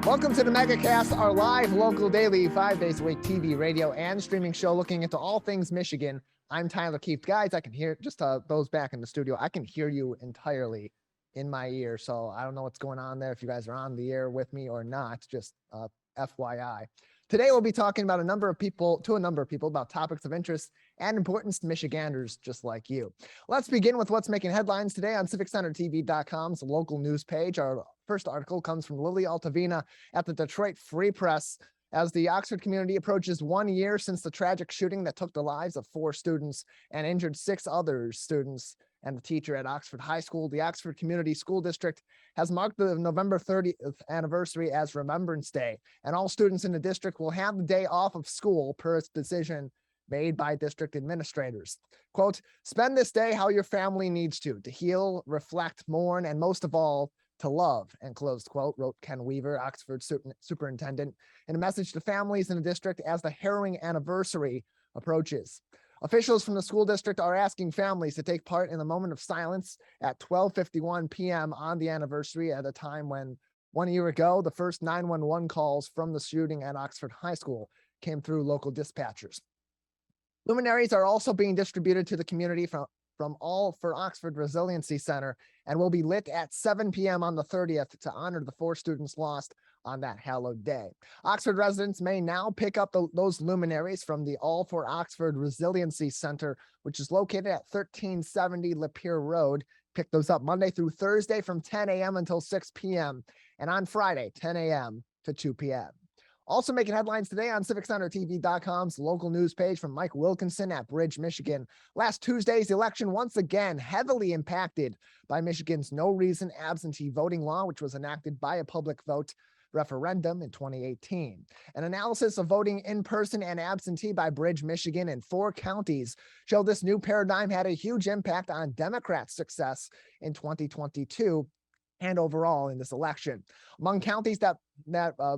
Welcome to the Megacast, our live local daily 5 days a week TV, radio, and streaming show looking into all things Michigan. I'm Tyler Kieft. Guys, I can hear just those back in the studio. I can hear you entirely in my ear. So I don't know what's going on there, if you guys are on the air with me or not, just FYI. Today, we'll be talking about to a number of people about topics of interest and importance to Michiganders just like you. Let's begin with what's making headlines today on CivicCenterTV.com's local news page. Our first article comes from Lily Altavina at the Detroit Free Press. As the Oxford community approaches 1 year since the tragic shooting that took the lives of 4 students and injured 6 other students and the teacher at Oxford High School, the Oxford Community School District has marked the November 30th anniversary as Remembrance Day, and all students in the district will have the day off of school per its decision made by district administrators. Quote, spend this day how your family needs to heal, reflect, mourn, and most of all, to love, and closed quote, wrote Ken Weaver, Oxford superintendent, in a message to families in the district as the harrowing anniversary approaches. Officials from the school district are asking families to take part in the moment of silence at 12:51 p.m. on the anniversary, at a time when 1 year ago, the first 911 calls from the shooting at Oxford High School came through local dispatchers. Luminaries are also being distributed to the community from All for Oxford Resiliency Center and will be lit at 7 p.m. on the 30th to honor the 4 students lost on that hallowed day. Oxford residents may now pick up those luminaries from the All for Oxford Resiliency Center, which is located at 1370 Lapeer Road. Pick those up Monday through Thursday from 10 a.m. until 6 p.m. and on Friday, 10 a.m. to 2 p.m. Also making headlines today on CivicCenterTV.com's local news page from Mike Wilkinson at Bridge, Michigan. Last Tuesday's election once again heavily impacted by Michigan's no-reason absentee voting law, which was enacted by a public vote referendum in 2018. An analysis of voting in person and absentee by Bridge, Michigan in 4 counties showed this new paradigm had a huge impact on Democrats' success in 2022 and overall in this election. Among counties that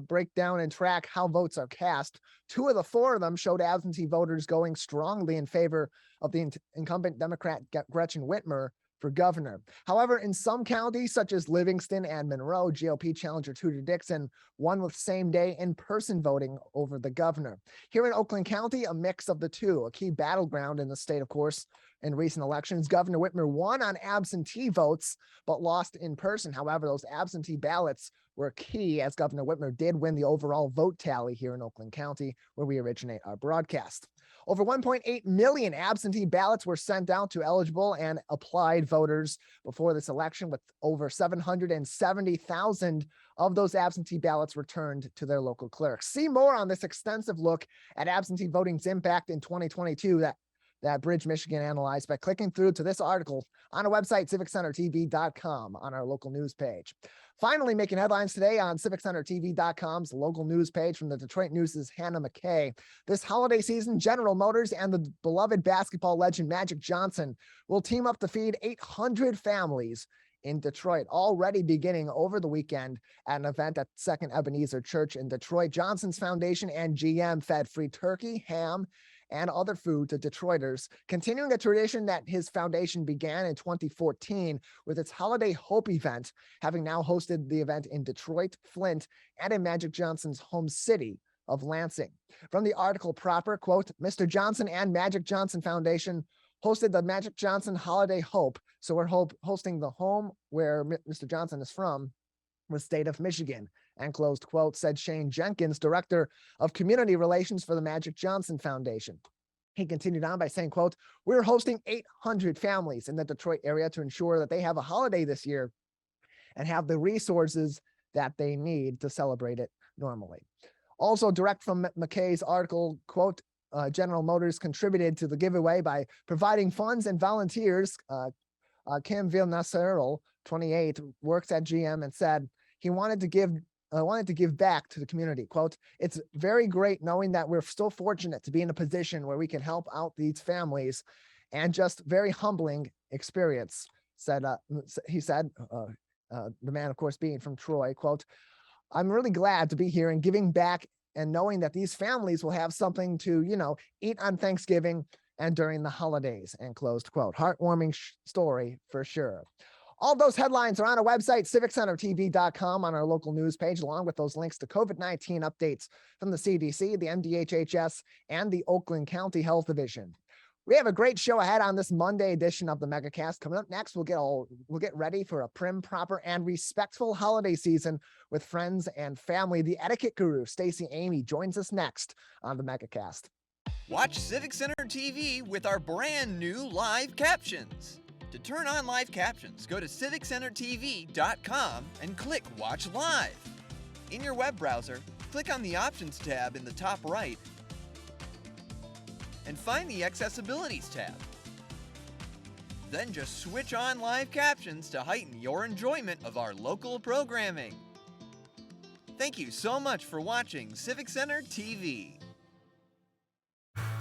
break down and track how votes are cast, 2 of the 4 of them showed absentee voters going strongly in favor of the incumbent Democrat Gretchen Whitmer for governor. However, in some counties, such as Livingston and Monroe, GOP challenger Tudor Dixon won with same-day in-person voting over the governor. Here in Oakland County, a mix of the two, a key battleground in the state, of course. In recent elections, Governor Whitmer won on absentee votes, but lost in person. However, those absentee ballots were key, as Governor Whitmer did win the overall vote tally here in Oakland County, where we originate our broadcast. Over 1.8 million absentee ballots were sent out to eligible and applied voters before this election, with over 770,000 of those absentee ballots returned to their local clerks. See more on this extensive look at absentee voting's impact in 2022 that Bridge, Michigan analyzed by clicking through to this article on our website, CivicCenterTV.com, on our local news page. Finally, making headlines today on CivicCenterTV.com's local news page from the Detroit News' Hannah McKay. This holiday season, General Motors and the beloved basketball legend Magic Johnson will team up to feed 800 families in Detroit, already beginning over the weekend at an event at Second Ebenezer Church in Detroit. Johnson's Foundation and GM fed free turkey, ham, and other food to Detroiters, continuing a tradition that his foundation began in 2014 with its Holiday Hope event, having now hosted the event in Detroit, Flint, and in Magic Johnson's home city of Lansing. From the article proper, quote, Mr. Johnson and Magic Johnson Foundation hosted the Magic Johnson Holiday Hope. So we're hosting the home where Mr. Johnson is from, the state of Michigan, and closed quote, said Shane Jenkins, director of community relations for the Magic Johnson Foundation. He continued on by saying, quote, we're hosting 800 families in the Detroit area to ensure that they have a holiday this year and have the resources that they need to celebrate it normally. Also, direct from McKay's article, quote, General Motors contributed to the giveaway by providing funds and volunteers. Kim Villeneuve, 28, works at GM and said he wanted to give back to the community. Quote, it's very great knowing that we're so fortunate to be in a position where we can help out these families, and just very humbling experience, he said, the man, of course, being from Troy. Quote, I'm really glad to be here and giving back and knowing that these families will have something to, eat on Thanksgiving and during the holidays, and closed quote. Heartwarming story for sure. All those headlines are on our website, civiccentertv.com, on our local news page, along with those links to COVID-19 updates from the CDC, the MDHHS, and the Oakland County Health Division. We have a great show ahead on this Monday edition of the Megacast. Coming up next, we'll get ready for a prim, proper, and respectful holiday season with friends and family. The Etiquette Guru, Stacy Amey, joins us next on the Megacast. Watch Civic Center TV with our brand new live captions. To turn on live captions, go to civiccentertv.com and click Watch Live. In your web browser, click on the Options tab in the top right and find the Accessibilities tab. Then just switch on live captions to heighten your enjoyment of our local programming. Thank you so much for watching Civic Center TV.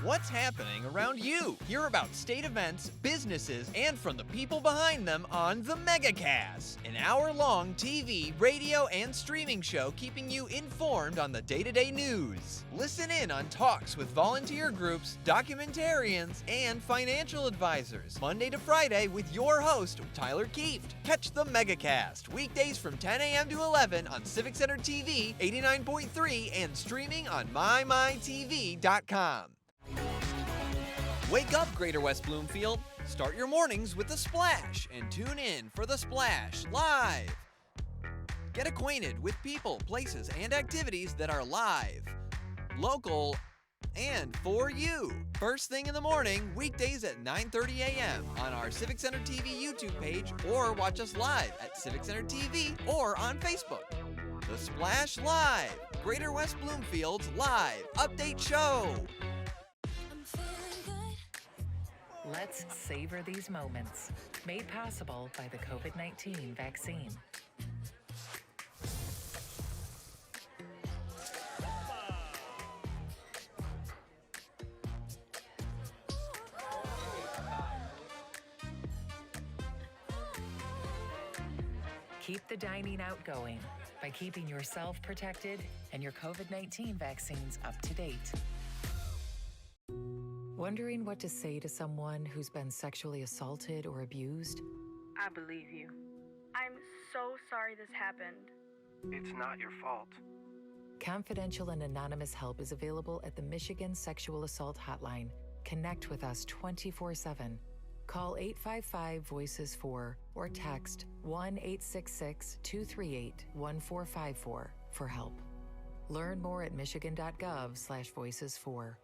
What's happening around you? Hear about state events, businesses, and from the people behind them on the Megacast, an hour-long TV, radio, and streaming show keeping you informed on the day-to-day news. Listen in on talks with volunteer groups, documentarians, and financial advisors, Monday to Friday with your host, Tyler Kieft. Catch the Megacast, weekdays from 10 a.m. to 11 on Civic Center TV, 89.3, and streaming on mymytv.com. Wake up, Greater West Bloomfield. Start your mornings with The Splash and tune in for The Splash Live. Get acquainted with people, places, and activities that are live, local, and for you. First thing in the morning, weekdays at 9:30 a.m. on our Civic Center TV YouTube page, or watch us live at Civic Center TV or on Facebook. The Splash Live, Greater West Bloomfield's live update show. Let's savor these moments, made possible by the COVID-19 vaccine. Keep the dining out going by keeping yourself protected and your COVID-19 vaccines up to date. Wondering what to say to someone who's been sexually assaulted or abused? I believe you. I'm so sorry this happened. It's not your fault. Confidential and anonymous help is available at the Michigan Sexual Assault Hotline. Connect with us 24/7. Call 855-VOICES-4 or text 1-866-238-1454 for help. Learn more at michigan.gov/voices4.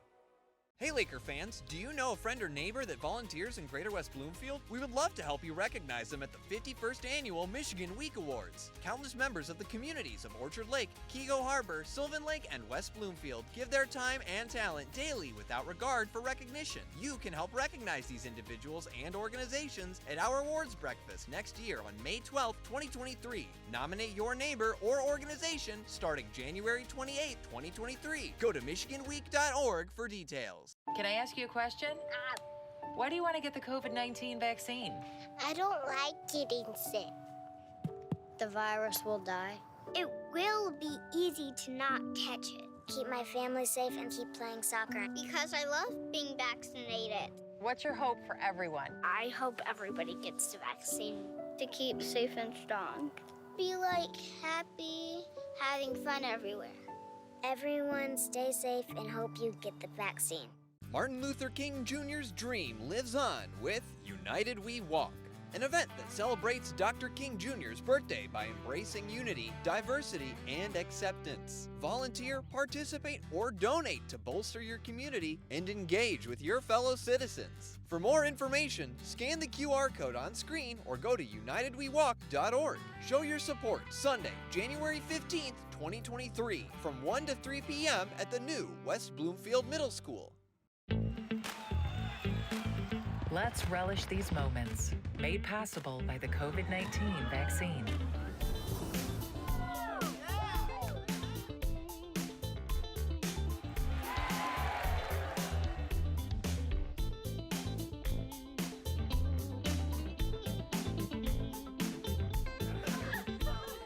Hey Laker fans, do you know a friend or neighbor that volunteers in Greater West Bloomfield? We would love to help you recognize them at the 51st Annual Michigan Week Awards. Countless members of the communities of Orchard Lake, Keego Harbor, Sylvan Lake, and West Bloomfield give their time and talent daily without regard for recognition. You can help recognize these individuals and organizations at our awards breakfast next year on May 12, 2023. Nominate your neighbor or organization starting January 28, 2023. Go to michiganweek.org for details. Can I ask you a question? Why do you want to get the COVID-19 vaccine? I don't like getting sick. The virus will die. It will be easy to not catch it. Keep my family safe and keep playing soccer. Because I love being vaccinated. What's your hope for everyone? I hope everybody gets the vaccine to keep safe and strong. Be like happy, having fun everywhere. Everyone stay safe and hope you get the vaccine. Martin Luther King Jr.'s dream lives on with United We Walk, an event that celebrates Dr. King Jr.'s birthday by embracing unity, diversity, and acceptance. Volunteer, participate, or donate to bolster your community and engage with your fellow citizens. For more information, scan the QR code on screen or go to unitedwewalk.org. Show your support Sunday, January 15th, 2023, from 1 to 3 p.m. at the new West Bloomfield Middle School. Let's relish these moments, made possible by the COVID-19 vaccine.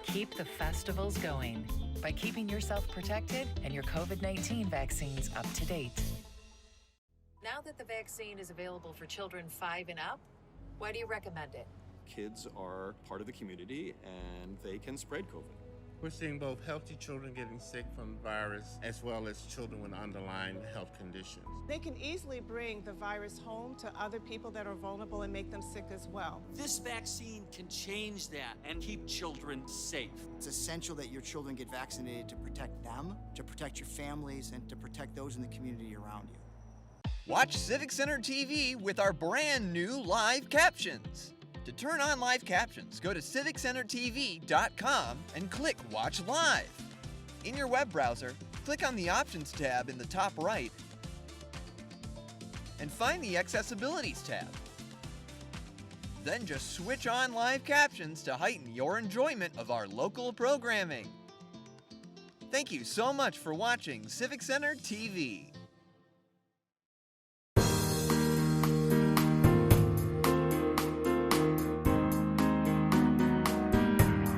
Keep the festivals going by keeping yourself protected and your COVID-19 vaccines up to date. Now that the vaccine is available for children 5 and up, why do you recommend it? kids are part of the community and they can spread COVID. We're seeing both healthy children getting sick from the virus as well as children with underlying health conditions. They can easily bring the virus home to other people that are vulnerable and make them sick as well. This vaccine can change that and keep children safe. It's essential that your children get vaccinated to protect them, to protect your families, and to protect those in the community around you. Watch Civic Center TV with our brand new live captions. To turn on live captions, go to civiccentertv.com and click Watch Live. In your web browser, click on the Options tab in the top right and find the Accessibilities tab. Then just switch on live captions to heighten your enjoyment of our local programming. Thank you so much for watching Civic Center TV.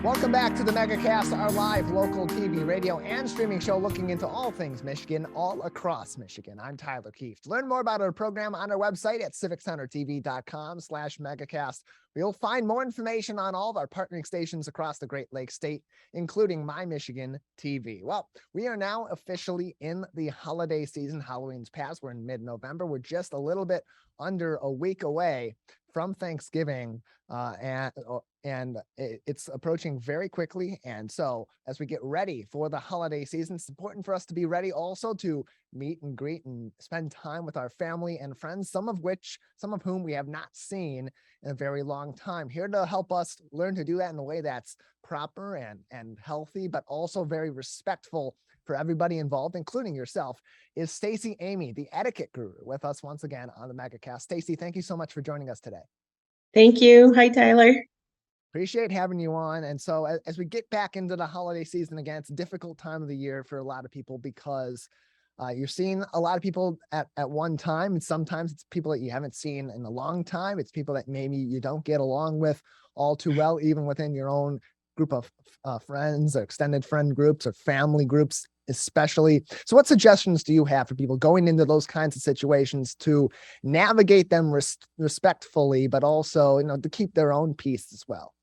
Welcome back to the Megacast, our live local TV, radio, and streaming show looking into all things Michigan, all across Michigan. I'm Tyler Kieft. Learn more about our program on our website at civiccentertv.com/megacast. You'll find more information on all of our partnering stations across the Great Lakes State, including My Michigan TV. Well, we are now officially in the holiday season. Halloween's passed. We're in mid-November. We're just a little bit under a week away from Thanksgiving, and it's approaching very quickly. And so as we get ready for the holiday season, it's important for us to be ready also to meet and greet and spend time with our family and friends, some of whom we have not seen in a very long time. Here to help us learn to do that in a way that's proper and healthy, but also very respectful for everybody involved, including yourself, is Stacy Amey, the Etiquette Guru, with us once again on the Megacast. Stacy, thank you so much for joining us today. Thank you. Hi, Tyler. Appreciate having you on. And so as we get back into the holiday season again, it's a difficult time of the year for a lot of people because you're seeing a lot of people at one time. And sometimes it's people that you haven't seen in a long time. It's people that maybe you don't get along with all too well, even within your own group of friends or extended friend groups or family groups especially. So what suggestions do you have for people going into those kinds of situations to navigate them respectfully, but also, to keep their own peace as well?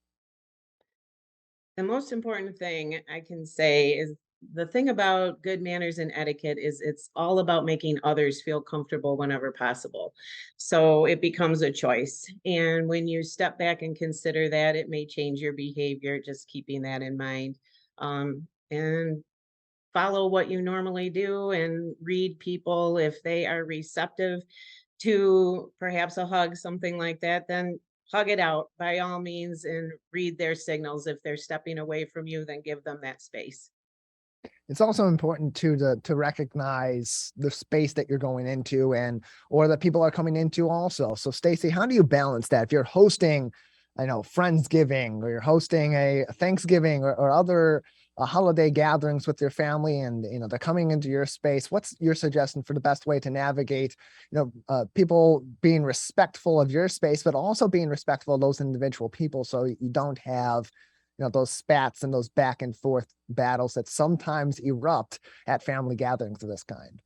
The most important thing I can say is the thing about good manners and etiquette is it's all about making others feel comfortable whenever possible. So it becomes a choice. And when you step back and consider that, it may change your behavior, just keeping that in mind. And follow what you normally do and read people. If they are receptive to perhaps a hug, something like that, then hug it out by all means and read their signals. If they're stepping away from you, then give them that space. It's also important to recognize the space that you're going into or that people are coming into also. So Stacy, how do you balance that? If you're hosting, Friendsgiving, or you're hosting a Thanksgiving or other holiday gatherings with your family, and they're coming into your space, what's your suggestion for the best way to navigate people being respectful of your space, but also being respectful of those individual people, so you don't have those spats and those back and forth battles that sometimes erupt at family gatherings of this kind?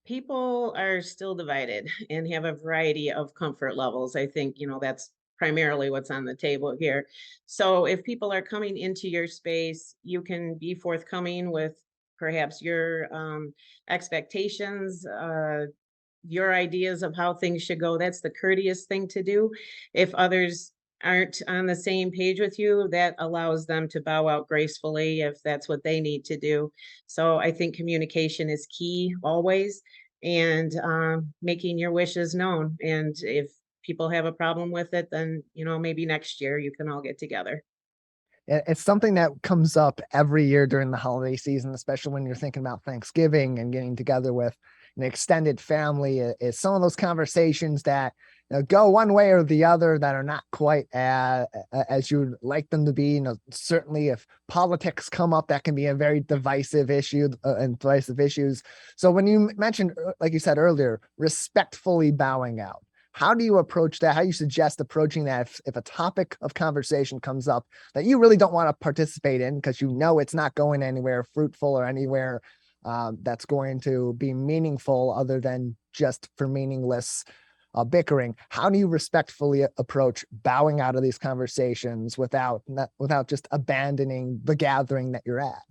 People are still divided and have a variety of comfort levels. I think that's primarily what's on the table here. So if people are coming into your space, you can be forthcoming with perhaps your expectations, your ideas of how things should go. That's the courteous thing to do. If others aren't on the same page with you, that allows them to bow out gracefully if that's what they need to do. So I think communication is key always, and making your wishes known. And if people have a problem with it, then maybe next year you can all get together. It's something that comes up every year during the holiday season, especially when you're thinking about Thanksgiving and getting together with an extended family. Is some of those conversations that go one way or the other that are not quite as you'd like them to be. Certainly if politics come up, that can be a very divisive issue and divisive issues. So when you mentioned, like you said earlier, respectfully bowing out, how do you approach that? How do you suggest approaching that if a topic of conversation comes up that you really don't want to participate in because it's not going anywhere fruitful or anywhere that's going to be meaningful other than just for meaningless bickering. How do you respectfully approach bowing out of these conversations without just abandoning the gathering that you're at?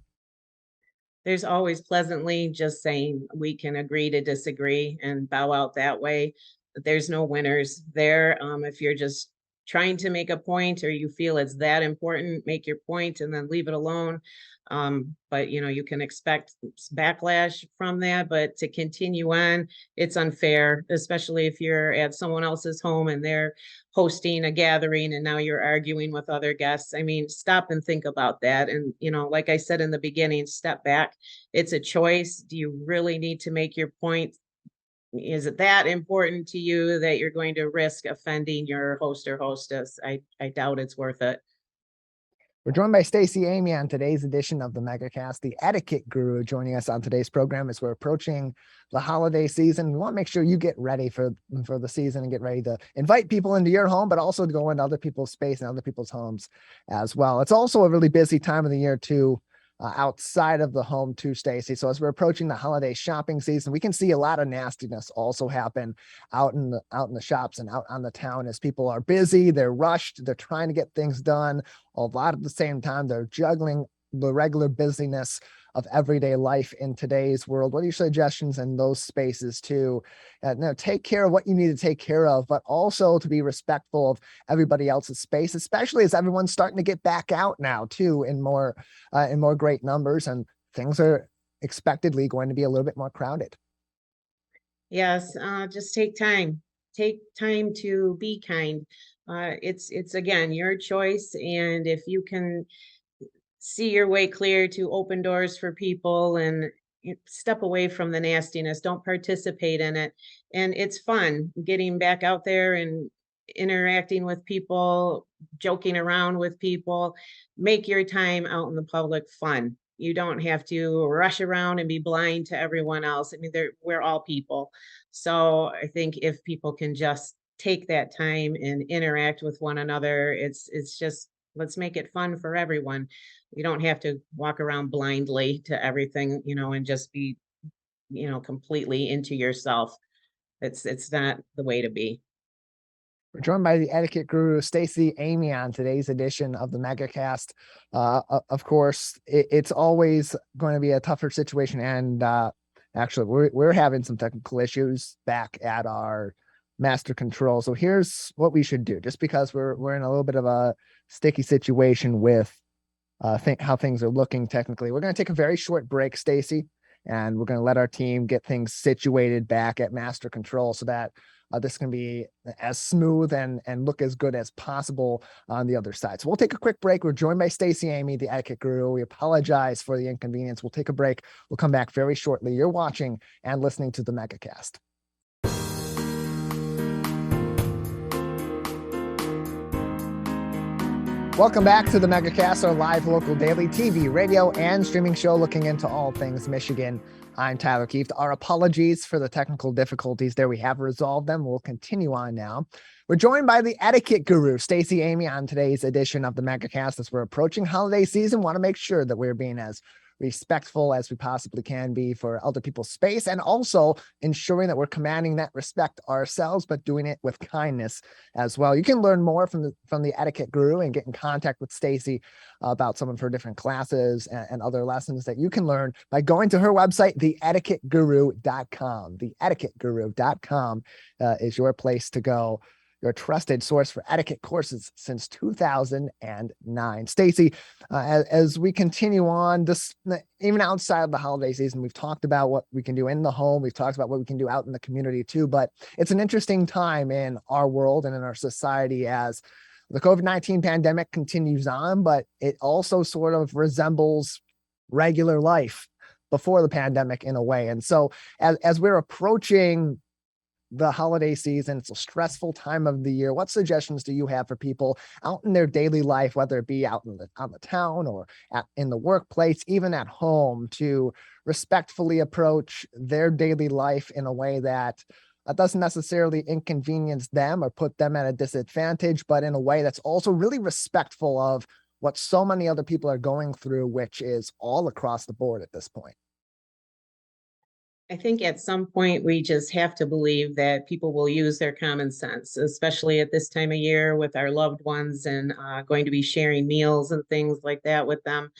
There's always pleasantly just saying we can agree to disagree and bow out that way. There's no winners there. If you're just trying to make a point or you feel it's that important, make your point and then leave it alone. But you can expect backlash from that, but to continue on, it's unfair, especially if you're at someone else's home and they're hosting a gathering and now you're arguing with other guests. I mean, stop and think about that. And, like I said in the beginning, step back. It's a choice. Do you really need to make your point? Is it that important to you that you're going to risk offending your host or hostess? I doubt it's worth it. We're joined by Stacy Amey on today's edition of the Megacast, the Etiquette Guru, joining us on today's program as we're approaching the holiday season. We want to make sure you get ready for the season and get ready to invite people into your home, but also to go into other people's space and other people's homes as well. It's also a really busy time of the year too, outside of the home too, Stacy. So as we're approaching the holiday shopping season, we can see a lot of nastiness also happen out in the shops and out on the town as people are busy, they're rushed, they're trying to get things done. A lot at the same time, they're juggling the regular busyness of everyday life in today's world. What are your suggestions in those spaces to take care of what you need to take care of, but also to be respectful of everybody else's space, especially as everyone's starting to get back out now too in more great numbers, and things are expectedly going to be a little bit more crowded. Yes, just take time. Take time to be kind. It's again your choice, and if you can see your way clear to open doors for people and step away from the nastiness, don't participate in it. And it's fun getting back out there and interacting with people, joking around with people. Make your time out in the public fun. You don't have to rush around and be blind to everyone else. I mean, we're all people. So I think if people can just take that time and interact with one another, it's just, let's make it fun for everyone. You don't have to walk around blindly to everything, and just be, completely into yourself. It's not the way to be. We're joined by the etiquette guru, Stacy Amey, on today's edition of the Megacast. Of course, it's always going to be a tougher situation. And actually, we're having some technical issues back at our master control. So here's what we should do, just because we're in a little bit of a sticky situation with how things are looking technically. We're going to take a very short break, Stacy, and we're going to let our team get things situated back at master control so that this can be as smooth and look as good as possible on the other side. So we'll take a quick break. We're joined by Stacy Amey, the etiquette guru. We apologize for the inconvenience. We'll take a break. We'll come back very shortly. You're watching and listening to the Megacast. Welcome back to the Megacast, our live local daily TV, radio, and streaming show looking into all things Michigan. I'm Tyler Kieft. Our apologies for the technical difficulties there. We have resolved them. We'll continue on now. We're joined by the etiquette guru, Stacy Amey, on today's edition of the Megacast. As we're approaching holiday season, want to make sure that we're being as respectful as we possibly can be for other people's space, and also ensuring that we're commanding that respect ourselves, but doing it with kindness as well. You can learn more from the etiquette guru and get in contact with Stacy about some of her different classes and other lessons that you can learn by going to her website, theetiquetteguru.com. Theetiquetteguru.com is your place to go. Your trusted source for etiquette courses since 2009. Stacy, as we continue on, this even outside of the holiday season, we've talked about what we can do in the home. We've talked about what we can do out in the community too. But it's an interesting time in our world and in our society as the COVID-19 pandemic continues on, but it also sort of resembles regular life before the pandemic in a way. And so as we're approaching the holiday season, it's a stressful time of the year. What suggestions do you have for people out in their daily life, whether it be out on the town or in the workplace, even at home, to respectfully approach their daily life in a way that doesn't necessarily inconvenience them or put them at a disadvantage, but in a way that's also really respectful of what so many other people are going through, which is all across the board at this point? I think at some point we just have to believe that people will use their common sense, especially at this time of year with our loved ones and going to be sharing meals and things like that with them.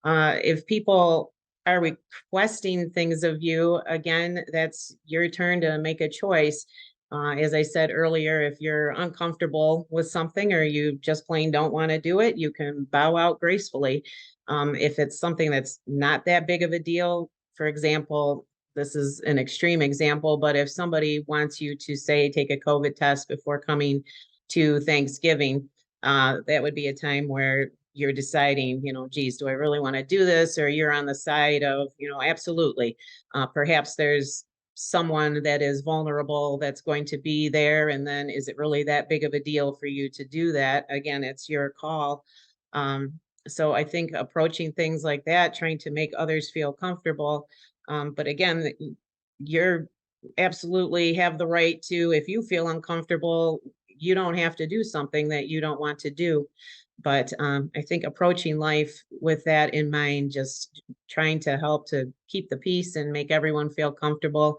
If people are requesting things of you, again, that's your turn to make a choice. As I said earlier, if you're uncomfortable with something or you just plain don't want to do it, you can bow out gracefully. If it's something that's not that big of a deal, for example, this is an extreme example, but if somebody wants you to say take a COVID test before coming to Thanksgiving, that would be a time where you're deciding, geez, do I really want to do this? Or you're on the side of, absolutely. Perhaps there's someone that is vulnerable that's going to be there. And then is it really that big of a deal for you to do that? Again, it's your call. So I think approaching things like that, trying to make others feel comfortable. But again, you're absolutely have the right to, if you feel uncomfortable, you don't have to do something that you don't want to do. But I think approaching life with that in mind, just trying to help to keep the peace and make everyone feel comfortable.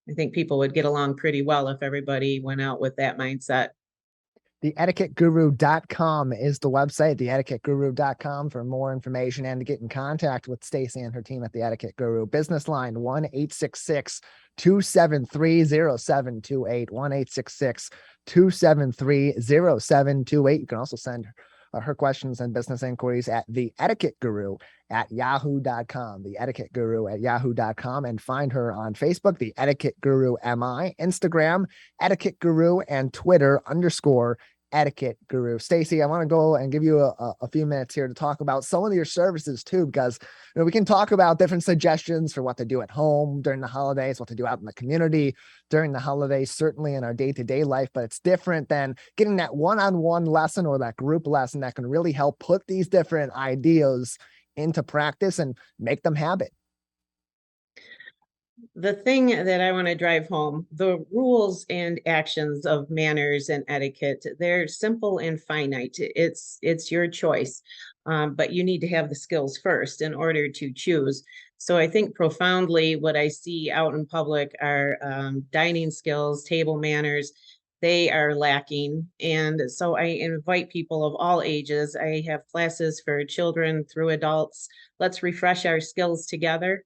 I think people would get along pretty well if everybody went out with that mindset. TheEtiquetteGuru.com is the website, TheEtiquetteGuru.com for more information and to get in contact with Stacy and her team at The Etiquette Guru. Business line 1-866-273-0728, 1-866-273-0728. You can also send her questions and business inquiries at TheEtiquetteGuru@yahoo.com, TheEtiquetteGuru@yahoo.com, and find her on Facebook, The Etiquette Guru MI, Instagram, Etiquette Guru, and Twitter _Etiquette Guru. Stacy, I want to go and give you a few minutes here to talk about some of your services too, because we can talk about different suggestions for what to do at home during the holidays, what to do out in the community during the holidays, certainly in our day-to-day life, but it's different than getting that one-on-one lesson or that group lesson that can really help put these different ideas into practice and make them habit. The thing that I want to drive home, the rules and actions of manners and etiquette, they're simple and finite. It's your choice, but you need to have the skills first in order to choose. So I think profoundly what I see out in public are dining skills, table manners. They are lacking. And so I invite people of all ages. I have classes for children through adults. Let's refresh our skills together.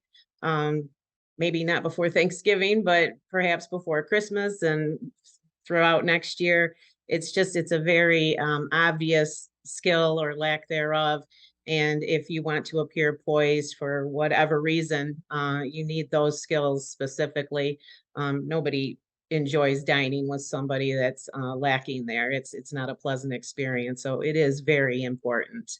Maybe not before Thanksgiving, but perhaps before Christmas and throughout next year. It's a very obvious skill or lack thereof. And if you want to appear poised for whatever reason, you need those skills specifically. Nobody enjoys dining with somebody that's lacking there. It's not a pleasant experience. So it is very important.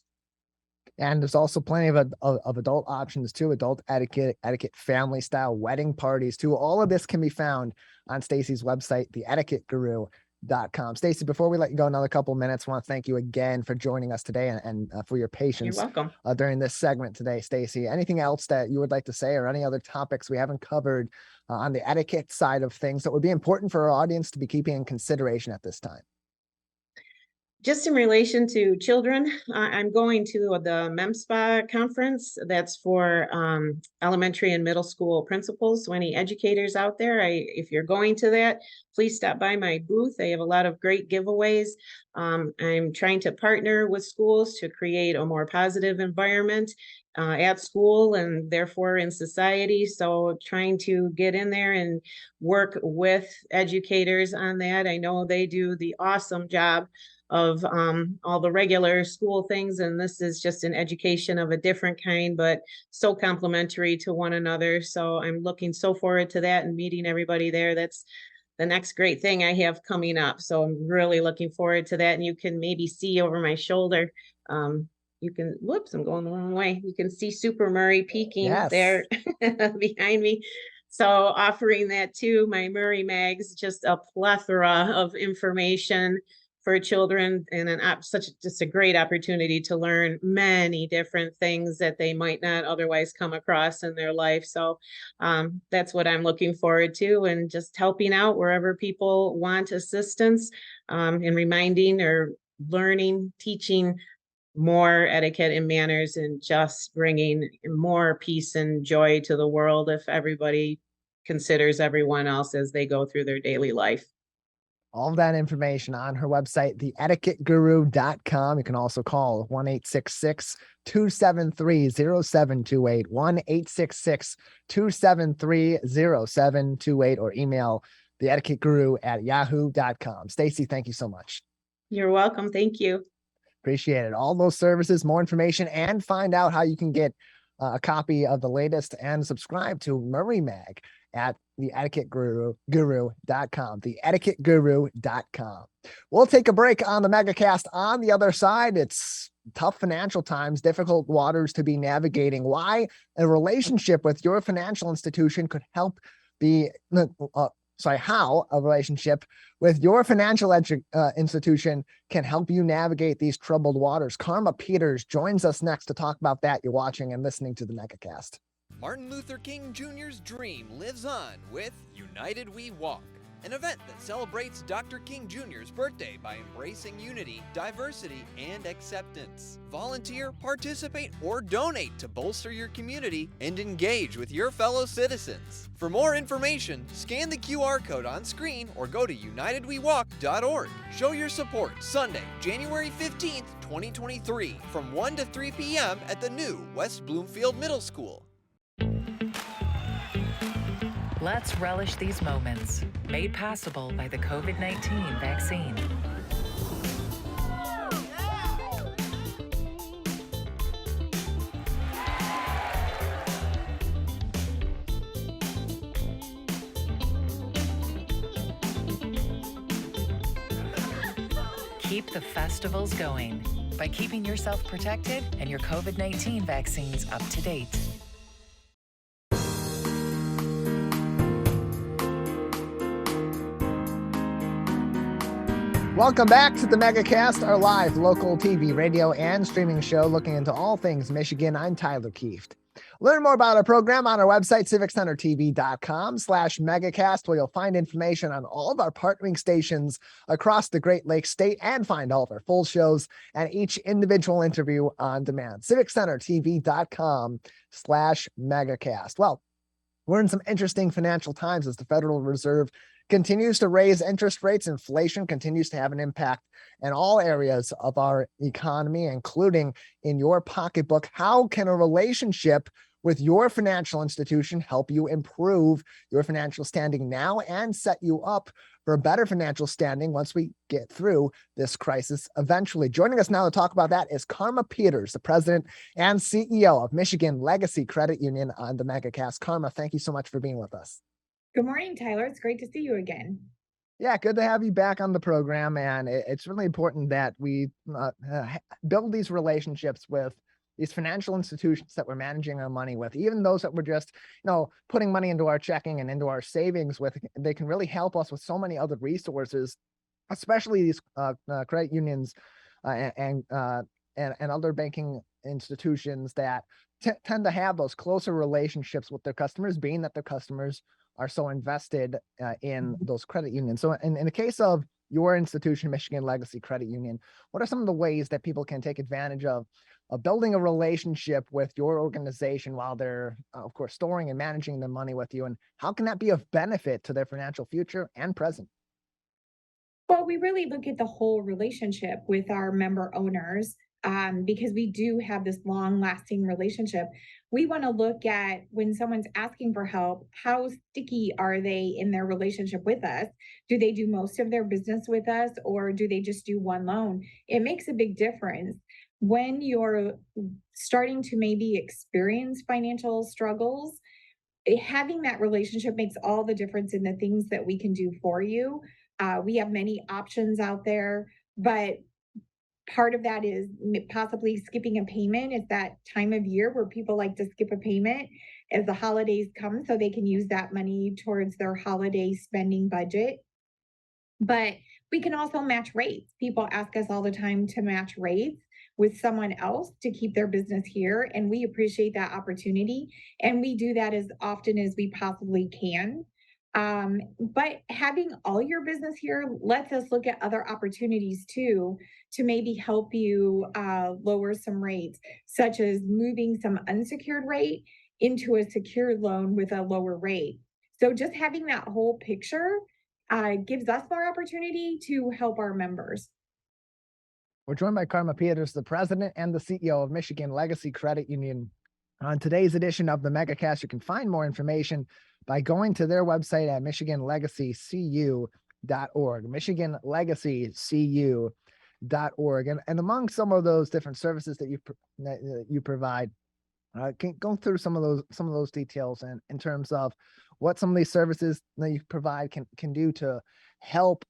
And there's also plenty of adult options too, adult etiquette, family style, wedding parties too. All of this can be found on Stacy's website, TheEtiquetteGuru.com. Stacy, before we let you go another couple of minutes, I want to thank you again for joining us today and for your patience. You're welcome. During this segment today, Stacy. Anything else that you would like to say or any other topics we haven't covered on the etiquette side of things that would be important for our audience to be keeping in consideration at this time? Just in relation to children, I'm going to the MEMSPA conference. That's for elementary and middle school principals. So any educators out there, if you're going to that, please stop by my booth. I have a lot of great giveaways. I'm trying to partner with schools to create a more positive environment at school and therefore in society. So trying to get in there and work with educators on that. I know they do the awesome job of all the regular school things, and this is just an education of a different kind, but so complementary to one another. So I'm looking so forward to that and meeting everybody there. That's the next great thing I have coming up. So I'm really looking forward to that. And you can maybe see over my shoulder, you can, whoops, I'm going the wrong way. You can see Super Murray peeking there behind me. So offering that too, my Murray Mags, just a plethora of information for children and just a great opportunity to learn many different things that they might not otherwise come across in their life. So that's what I'm looking forward to, and just helping out wherever people want assistance in reminding or learning, teaching more etiquette and manners, and just bringing more peace and joy to the world if everybody considers everyone else as they go through their daily life. All of that information on her website, theetiquetteguru.com. You can also call 1-866-273-0728, 1-866-273-0728, or email theetiquetteguru@yahoo.com. Stacy, thank you so much. You're welcome. Thank you. Appreciate it. All those services, more information, and find out how you can get a copy of the latest and subscribe to Murray Mag at theetiquetteguru.com, theetiquetteguru.com. We'll take a break on the Megacast. On the other side, it's tough financial times, difficult waters to be navigating. Why a relationship with your financial institution could help how a relationship with your financial institution can help you navigate these troubled waters. Karma Peters joins us next to talk about that. You're watching and listening to the Megacast. Martin Luther King Jr.'s dream lives on with United We Walk, an event that celebrates Dr. King Jr.'s birthday by embracing unity, diversity, and acceptance. Volunteer, participate, or donate to bolster your community and engage with your fellow citizens. For more information, scan the QR code on screen or go to unitedwewalk.org. Show your support Sunday, January 15th, 2023, from 1 to 3 p.m. at the new West Bloomfield Middle School. Let's relish these moments, made possible by the COVID-19 vaccine. Keep the festivals going by keeping yourself protected and your COVID-19 vaccines up to date. Welcome back to the Megacast, our live local TV, radio, and streaming show looking into all things Michigan. I'm Tyler Kieft. Learn more about our program on our website, civiccentertv.com/megacast, where you'll find information on all of our partnering stations across the Great Lakes state and find all of our full shows and each individual interview on demand. civiccentertv.com/megacast. Well, we're in some interesting financial times as the Federal Reserve continues to raise interest rates. Inflation continues to have an impact in all areas of our economy, including in your pocketbook. How can a relationship with your financial institution help you improve your financial standing now and set you up for a better financial standing once we get through this crisis eventually? Joining us now to talk about that is Karma Peters, the president and CEO of Michigan Legacy Credit Union on the Megacast. Karma, thank you so much for being with us. Good morning, Tyler. It's great to see you again. Yeah, good to have you back on the program. And it's really important that we build these relationships with these financial institutions that we're managing our money with, even those that we're just, putting money into our checking and into our savings with. They can really help us with so many other resources, especially these credit unions and other banking institutions that tend to have those closer relationships with their customers, being that their customers are so invested in those credit unions. So in the case of your institution, Michigan Legacy Credit Union, what are some of the ways that people can take advantage of building a relationship with your organization while they're, of course, storing and managing their money with you? And how can that be of benefit to their financial future and present? Well, we really look at the whole relationship with our member owners because we do have this long-lasting relationship. We want to look at when someone's asking for help, how sticky are they in their relationship with us? Do they do most of their business with us, or do they just do one loan? It makes a big difference. When you're starting to maybe experience financial struggles, having that relationship makes all the difference in the things that we can do for you. We have many options out there, but part of that is possibly skipping a payment. It's that time of year where people like to skip a payment as the holidays come so they can use that money towards their holiday spending budget. But we can also match rates. People ask us all the time to match rates with someone else to keep their business here, and we appreciate that opportunity, and we do that as often as we possibly can. But having all your business here lets us look at other opportunities too, to maybe help you lower some rates, such as moving some unsecured rate into a secured loan with a lower rate. So just having that whole picture gives us more opportunity to help our members. We're joined by Karma Peters, the president and the CEO of Michigan Legacy Credit Union. On today's edition of the Megacast, you can find more information by going to their website at michiganlegacycu.org, michiganlegacycu.org. And among some of those different services that you provide, can go through some of those details and in terms of what some of these services that you provide can do to help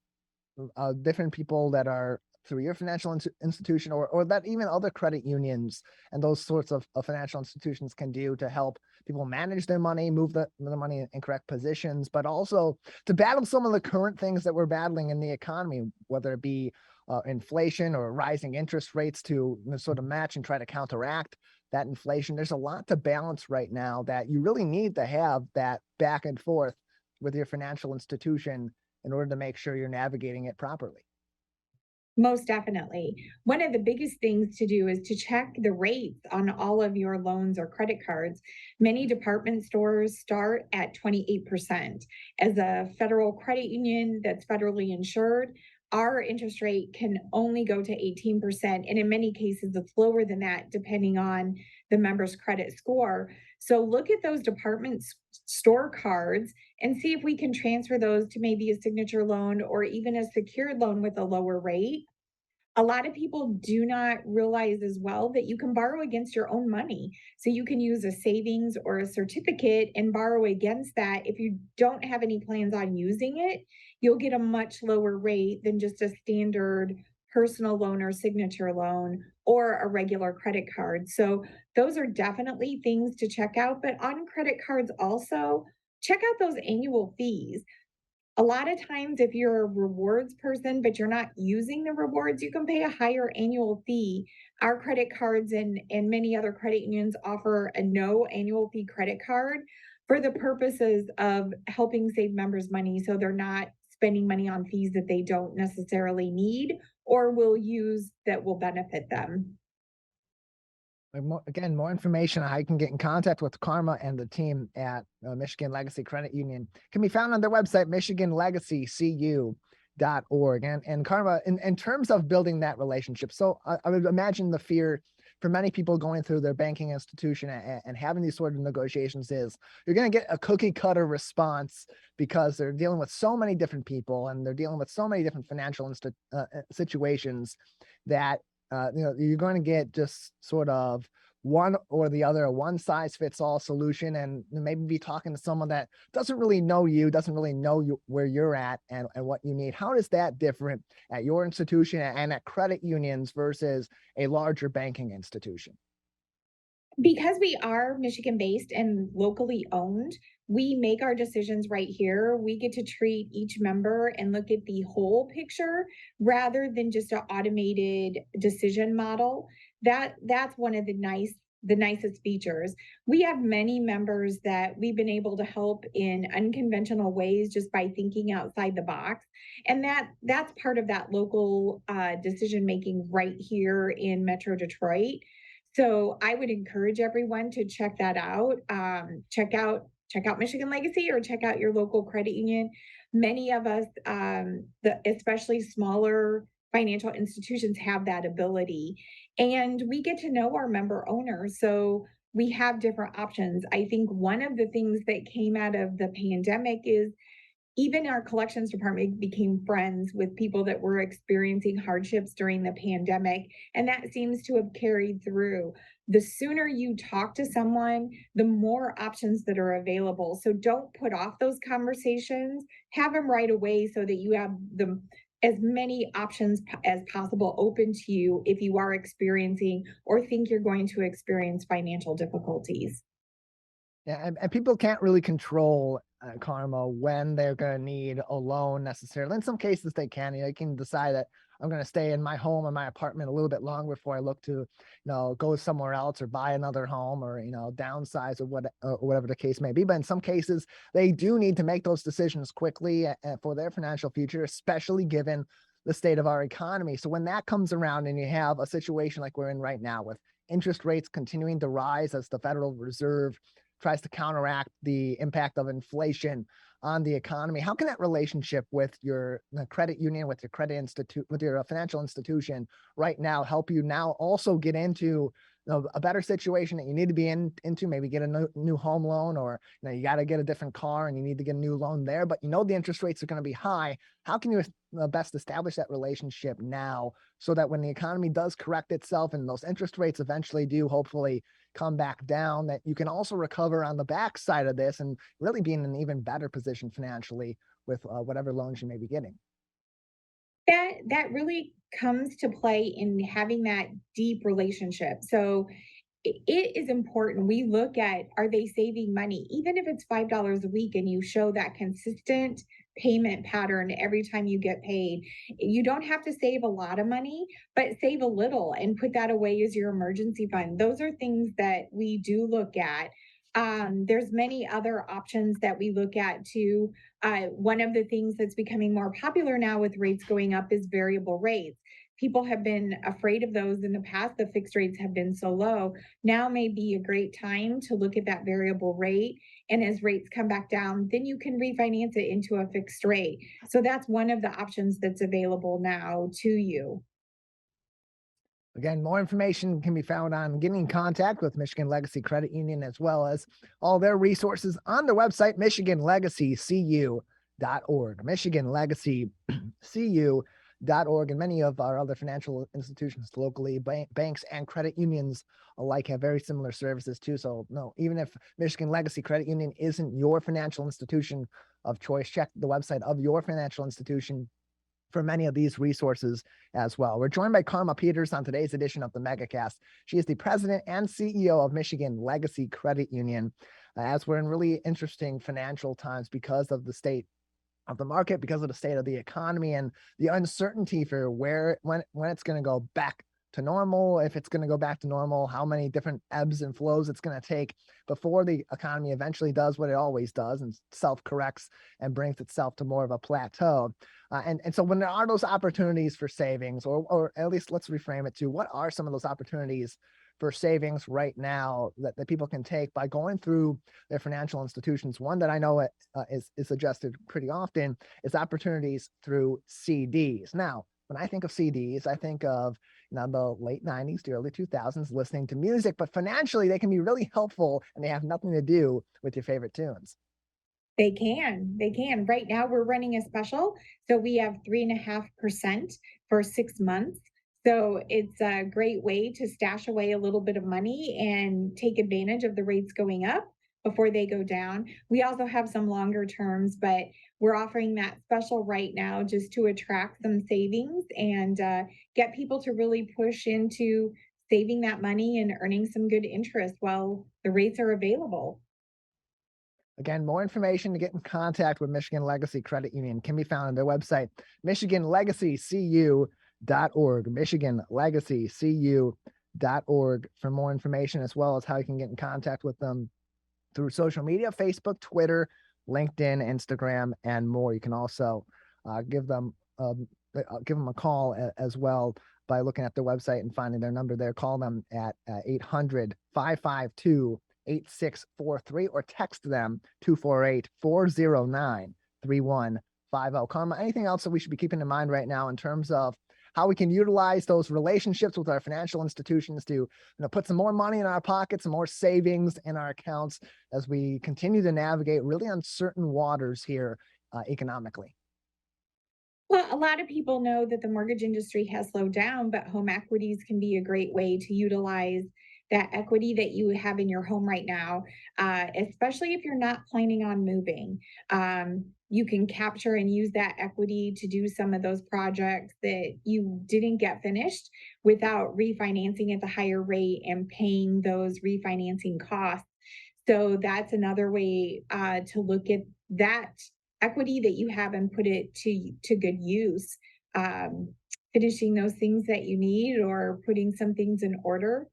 different people that are through your financial institution or that even other credit unions and those sorts of financial institutions can do to help people manage their money, move the money in correct positions, but also to battle some of the current things that we're battling in the economy, whether it be inflation or rising interest rates to sort of match and try to counteract that inflation. There's a lot to balance right now that you really need to have that back and forth with your financial institution in order to make sure you're navigating it properly. Most definitely. One of the biggest things to do is to check the rates on all of your loans or credit cards. Many department stores start at 28%. As a federal credit union that's federally insured, our interest rate can only go to 18%. And in many cases, it's lower than that, depending on the member's credit score. So look at those department store cards and see if we can transfer those to maybe a signature loan or even a secured loan with a lower rate. A lot of people do not realize as well that you can borrow against your own money. So you can use a savings or a certificate and borrow against that. If you don't have any plans on using it, you'll get a much lower rate than just a standard personal loan or signature loan or a regular credit card. So those are definitely things to check out. But on credit cards also, check out those annual fees. A lot of times, if you're a rewards person, but you're not using the rewards, you can pay a higher annual fee. Our credit cards and many other credit unions offer a no annual fee credit card for the purposes of helping save members money so they're not spending money on fees that they don't necessarily need or will use that will benefit them. Again, more information on how you can get in contact with Karma and the team at Michigan Legacy Credit Union can be found on their website, michiganlegacycu.org. And Karma, in terms of building that relationship, so I would imagine the fear for many people going through their banking institution and having these sort of negotiations is you're going to get a cookie cutter response because they're dealing with so many different people and they're dealing with so many different financial situations that you're going to get just sort of one or the other, a one size fits all solution, and maybe be talking to someone that doesn't really know you, doesn't really know you, where you're at and what you need. How is that different at your institution and at credit unions versus a larger banking institution? Because we are Michigan based and locally owned, we make our decisions right here. We get to treat each member and look at the whole picture rather than just an automated decision model. That's one of the nicest features. We have many members that we've been able to help in unconventional ways just by thinking outside the box. And that's part of that local decision making right here in Metro Detroit. So I would encourage everyone to check that out. Check out Michigan Legacy or check out your local credit union. Many of us, especially smaller financial institutions, have that ability. And we get to know our member owners. So we have different options. I think one of the things that came out of the pandemic is even our collections department became friends with people that were experiencing hardships during the pandemic. And that seems to have carried through. The sooner you talk to someone, the more options that are available. So don't put off those conversations. Have them right away so that you have as many options as possible open to you if you are experiencing or think you're going to experience financial difficulties. Yeah, and people can't really control Karma when they're going to need a loan necessarily. In some cases, they can. You can decide that I'm going to stay in my home or my apartment a little bit longer before I look to, go somewhere else or buy another home or downsize or whatever the case may be. But in some cases, they do need to make those decisions quickly for their financial future, especially given the state of our economy. So when that comes around and you have a situation like we're in right now with interest rates continuing to rise as the Federal Reserve tries to counteract the impact of inflation on the economy. How can that relationship with your credit union, with your credit institute, with your financial institution right now help you now also get into a better situation that you need to be into, maybe get a new home loan, or you got to get a different car and you need to get a new loan there, but the interest rates are going to be high. How can you best establish that relationship now so that when the economy does correct itself and those interest rates eventually do hopefully come back down, that you can also recover on the backside of this and really be in an even better position financially with whatever loans you may be getting? That really comes to play in having that deep relationship. So it is important. We look at, are they saving money? Even if it's $5 a week and you show that consistent payment pattern every time you get paid, you don't have to save a lot of money, but save a little and put that away as your emergency fund. Those are things that we do look at. There's many other options that we look at too. One of the things that's becoming more popular now with rates going up is variable rates. People have been afraid of those in the past. The fixed rates have been so low. Now may be a great time to look at that variable rate. And as rates come back down, then you can refinance it into a fixed rate. So that's one of the options that's available now to you. Again, more information can be found on getting in contact with Michigan Legacy Credit Union, as well as all their resources on their website, MichiganLegacyCU.org. MichiganLegacyCU.org, and many of our other financial institutions locally, banks and credit unions alike, have very similar services too. So no, even if Michigan Legacy Credit Union isn't your financial institution of choice, check the website of your financial institution for many of these resources as well. We're joined by Karma Peters on today's edition of the Megacast. She is the president and CEO of Michigan Legacy Credit Union. As we're in really interesting financial times because of the state of the market, because of the state of the economy and the uncertainty for when it's going to go back to normal, if it's going to go back to normal, how many different ebbs and flows it's going to take before the economy eventually does what it always does and self-corrects and brings itself to more of a plateau. And so when there are those opportunities for savings, or at least let's reframe it to, what are some of those opportunities for savings right now that people can take by going through their financial institutions? One that I know is suggested pretty often is opportunities through CDs. Now, when I think of CDs, I think of the late 90s to early 2000s listening to music, but financially they can be really helpful and they have nothing to do with your favorite tunes. They can. Right now we're running a special. So we have 3.5% for 6 months. So it's a great way to stash away a little bit of money and take advantage of the rates going up before they go down. We also have some longer terms, but we're offering that special right now just to attract some savings and get people to really push into saving that money and earning some good interest while the rates are available. Again, more information to get in contact with Michigan Legacy Credit Union can be found on their website, MichiganLegacyCU.org, MichiganLegacyCU.org, for more information, as well as how you can get in contact with them through social media, Facebook, Twitter, LinkedIn, Instagram, and more. You can also give them a call as well by looking at their website and finding their number there. Call them at 800-552-8643 or text them 248-409-3150. Karma, anything else that we should be keeping in mind right now in terms of how we can utilize those relationships with our financial institutions to put some more money in our pockets, some more savings in our accounts as we continue to navigate really uncertain waters here economically? Well, a lot of people know that the mortgage industry has slowed down, but home equities can be a great way to utilize that equity that you have in your home right now, especially if you're not planning on moving. You can capture and use that equity to do some of those projects that you didn't get finished without refinancing at the higher rate and paying those refinancing costs. So that's another way to look at that equity that you have and put it to good use. Finishing those things that you need or putting some things in order.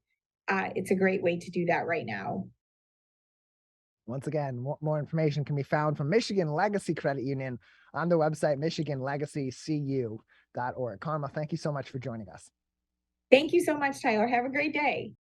It's a great way to do that right now. Once again, more information can be found from Michigan Legacy Credit Union on their website, MichiganLegacyCU.org. Karma, thank you so much for joining us. Thank you so much, Tyler. Have a great day.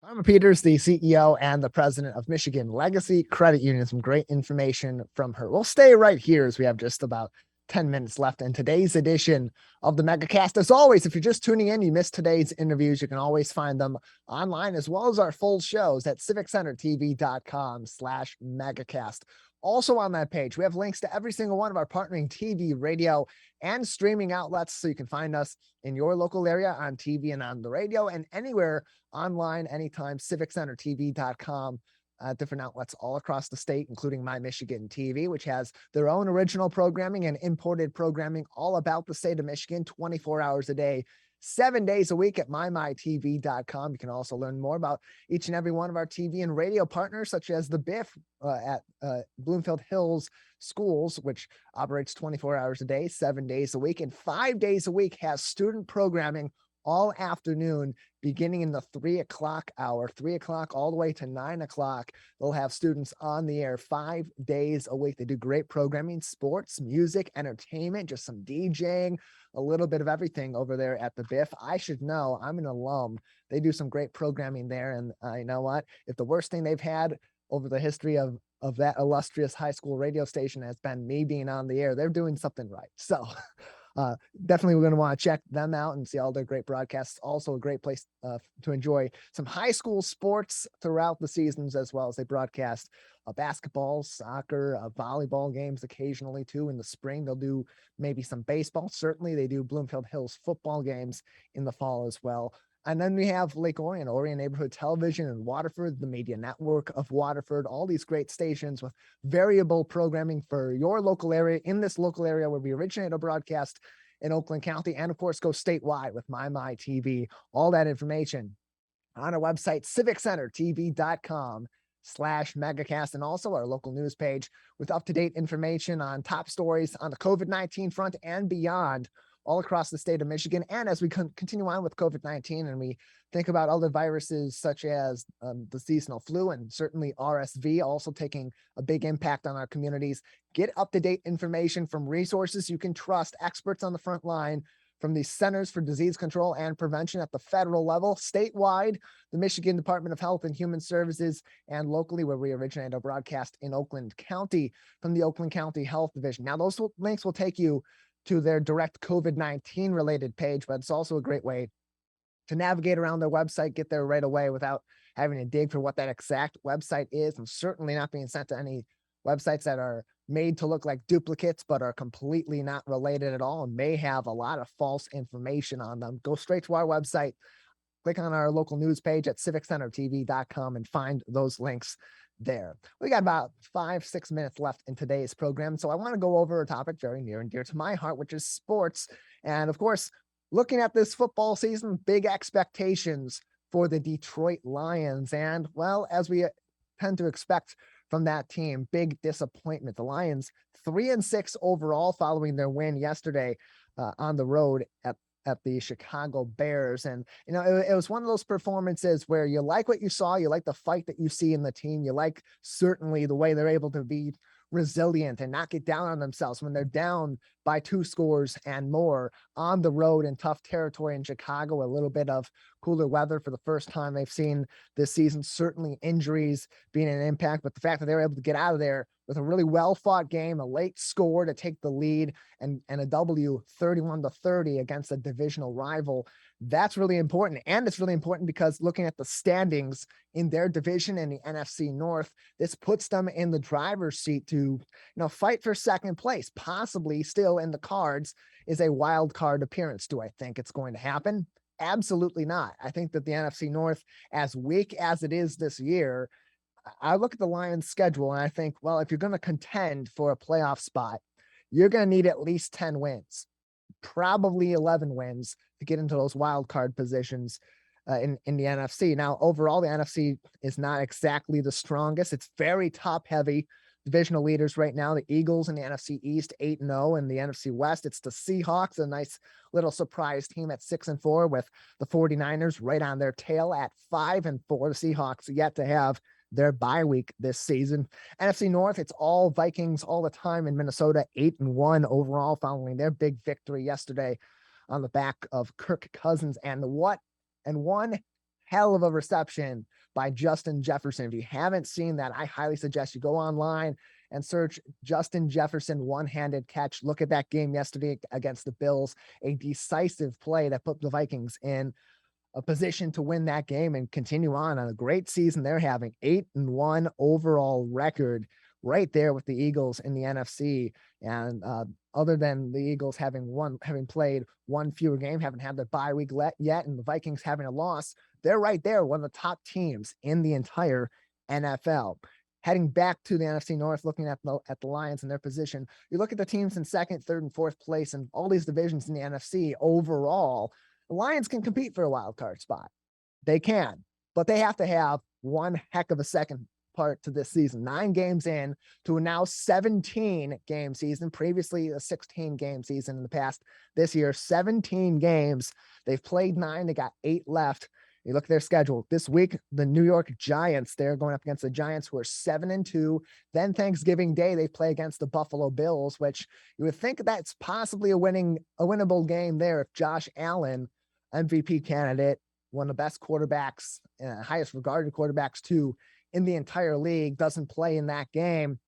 I'm Peters, the CEO and the president of Michigan Legacy Credit Union. Some great information from her. We'll stay right here as we have just about 10 minutes left in today's edition of the Megacast. As always, if you're just tuning in, you missed today's interviews, you can always find them online as well as our full shows at civiccentertv.com/megacast. Also on that page, we have links to every single one of our partnering TV, radio, and streaming outlets, so you can find us in your local area on TV and on the radio and anywhere online, anytime, civiccentertv.com. Different outlets all across the state, including My Michigan TV, which has their own original programming and imported programming all about the state of Michigan, 24 hours a day, 7 days a week at mymytv.com. You can also learn more about each and every one of our TV and radio partners, such as the BIF at Bloomfield Hills Schools, which operates 24 hours a day, 7 days a week, and 5 days a week has student programming all afternoon, beginning in the 3 o'clock hour, 3 o'clock all the way to 9 o'clock. They'll have students on the air 5 days a week. They do great programming, sports, music, entertainment, just some DJing, a little bit of everything over there at the BIF. I should know, I'm an alum. They do some great programming there. And you know what? If the worst thing they've had over the history of that illustrious high school radio station has been me being on the air, they're doing something right. So definitely we're going to want to check them out and see all their great broadcasts. Also a great place to enjoy some high school sports throughout the seasons, as well as they broadcast basketball, soccer, volleyball games occasionally too. In the spring, they'll do maybe some baseball. Certainly they do Bloomfield Hills football games in the fall as well. And then we have Lake Orion Neighborhood Television in Waterford, the media network of Waterford, all these great stations with variable programming for your local area, in this local area where we originate our broadcast in Oakland County, and of course go statewide with My TV. All that information on our website, civiccentertv.com/megacast, and also our local news page with up-to-date information on top stories on the COVID-19 front and beyond, all across the state of Michigan. And as we continue on with COVID-19 and we think about other viruses such as the seasonal flu and certainly RSV also taking a big impact on our communities, get up-to-date information from resources you can trust, experts on the front line from the Centers for Disease Control and Prevention at the federal level, statewide, the Michigan Department of Health and Human Services, and locally where we originate our broadcast in Oakland County from the Oakland County Health Division. Now, those links will take you to their direct COVID-19 related page, but it's also a great way to navigate around their website, get there right away without having to dig for what that exact website is. And certainly not being sent to any websites that are made to look like duplicates, but are completely not related at all and may have a lot of false information on them. Go straight to our website, click on our local news page at civiccentertv.com and find those links there. We got about 5-6 minutes left in today's program, so I want to go over a topic very near and dear to my heart, which is sports. And of course, looking at this football season, big expectations for the Detroit Lions. And well, as we tend to expect from that team, big disappointment. The Lions 3-6 overall following their win yesterday on the road at the Chicago Bears. And, you know, it was one of those performances where you like what you saw, you like the fight that you see in the team, you like certainly the way they're able to be resilient and not get down on themselves when they're down by 2 scores and more on the road in tough territory in Chicago. A little bit of cooler weather for the first time they've seen this season, certainly injuries being an impact, but the fact that they were able to get out of there with a really well fought game, a late score to take the lead, and a W 31-30 against a divisional rival, that's really important. And it's really important because looking at the standings in their division in the NFC North, this puts them in the driver's seat to, fight for second place, possibly still in the cards is a wild card appearance. Do I think it's going to happen? Absolutely not. I think that the NFC North, as weak as it is this year, I look at the Lions schedule and I think, well, if you're going to contend for a playoff spot, you're going to need at least 10 wins, probably 11 wins to get into those wild card positions in the NFC. Now, overall, the NFC is not exactly the strongest. It's very top heavy. Divisional leaders right now, the Eagles in the NFC East 8-0, and the NFC West, it's the Seahawks, a nice little surprise team at 6-4 with the 49ers right on their tail at 5-4. The Seahawks yet to have their bye week this season. NFC North, it's all Vikings all the time in Minnesota, 8-1 overall following their big victory yesterday on the back of Kirk Cousins. And one hell of a reception by Justin Jefferson. If you haven't seen that, I highly suggest you go online and search Justin Jefferson one-handed catch. Look at that game yesterday against the Bills, a decisive play that put the Vikings in a position to win that game and continue on a great season. They're having 8-1 overall record right there with the Eagles in the NFC. And other than the Eagles having played one fewer game, haven't had their bye week yet, and the Vikings having a loss, they're right there, one of the top teams in the entire NFL. Heading back to the NFC North, looking at the Lions and their position, you look at the teams in second, third, and fourth place, and all these divisions in the NFC overall, the Lions can compete for a wild card spot. They can, but they have to have one heck of a second part to this season. 9 games in to a now 17-game season, previously a 16-game season in the past. This year, 17 games. They've played 9. They got 8 left. You look at their schedule this week, the New York Giants, they're going up against the Giants, who are 7-2. Then Thanksgiving Day, they play against the Buffalo Bills, which you would think that's possibly a winnable game there if Josh Allen, MVP candidate, one of the best quarterbacks, highest regarded quarterbacks too in the entire league, doesn't play in that game.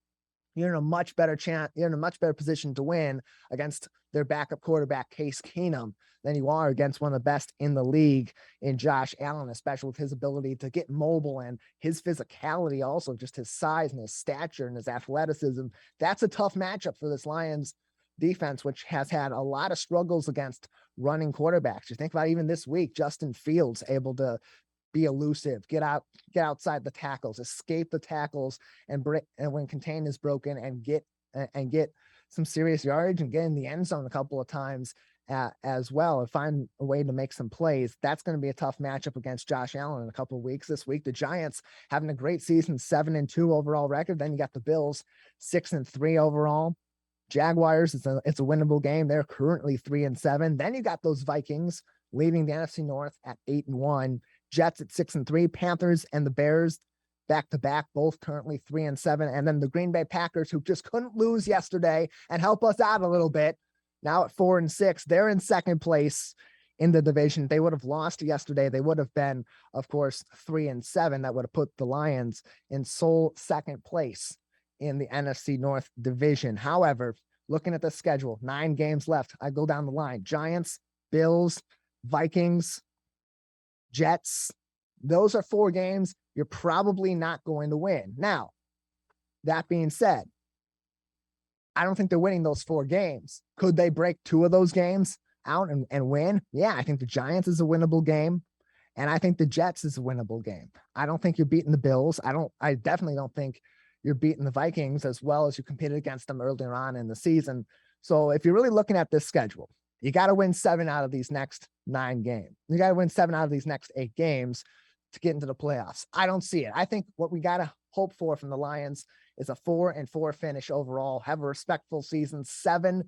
You're in a much better chance. You're in a much better position to win against their backup quarterback, Case Keenum, than you are against one of the best in the league in Josh Allen, especially with his ability to get mobile and his physicality, also just his size and his stature and his athleticism. That's a tough matchup for this Lions defense, which has had a lot of struggles against running quarterbacks. You think about even this week, Justin Fields able to be elusive, get outside the tackles, escape the tackles, and when contain is broken, and get some serious yardage and get in the end zone a couple of times as well, and find a way to make some plays. That's going to be a tough matchup against Josh Allen in a couple of weeks. This week, the Giants having a great season, 7-2 overall record. Then you got the Bills, 6-3 overall. Jaguars, it's a winnable game. They're currently 3-7. Then you got those Vikings leading the NFC North at 8-1. Jets at 6-3, Panthers and the Bears back to back, both currently 3-7. And then the Green Bay Packers, who just couldn't lose yesterday and help us out a little bit, now at 4-6. They're in second place in the division. They would have lost yesterday. They would have been, of course, 3-7. That would have put the Lions in sole second place in the NFC North division. However, looking at the schedule, 9 games left. I go down the line: Giants, Bills, Vikings, Jets. Those are 4 games you're probably not going to win. Now, that being said, I don't think they're winning those 4 games. Could they break 2 of those games out and win? Yeah, I think the Giants is a winnable game, and I think the Jets is a winnable game. I don't think you're beating the Bills. I definitely don't think you're beating the Vikings as well as you competed against them earlier on in the season. So if you're really looking at this schedule, you got to win 7 out of these next 9 games. You got to win 7 out of these next 8 games to get into the playoffs. I don't see it. I think what we got to hope for from the Lions is a 4-4 finish overall, have a respectful season. 7-10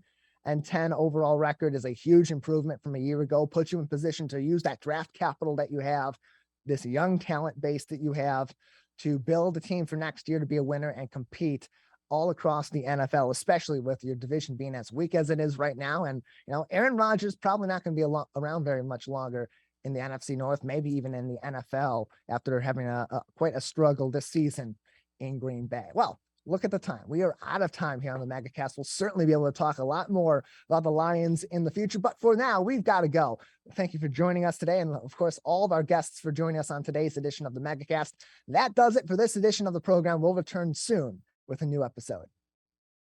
overall record is a huge improvement from a year ago, puts you in position to use that draft capital that you have, this young talent base that you have, to build a team for next year to be a winner and compete all across the NFL, especially with your division being as weak as it is right now. And, Aaron Rodgers probably not going to be around very much longer in the NFC North, maybe even in the NFL, after having quite a struggle this season in Green Bay. Well, look at the time. We are out of time here on the Megacast. We'll certainly be able to talk a lot more about the Lions in the future, but for now, we've got to go. Thank you for joining us today, and of course, all of our guests for joining us on today's edition of the Megacast. That does it for this edition of the program. We'll return soon with a new episode.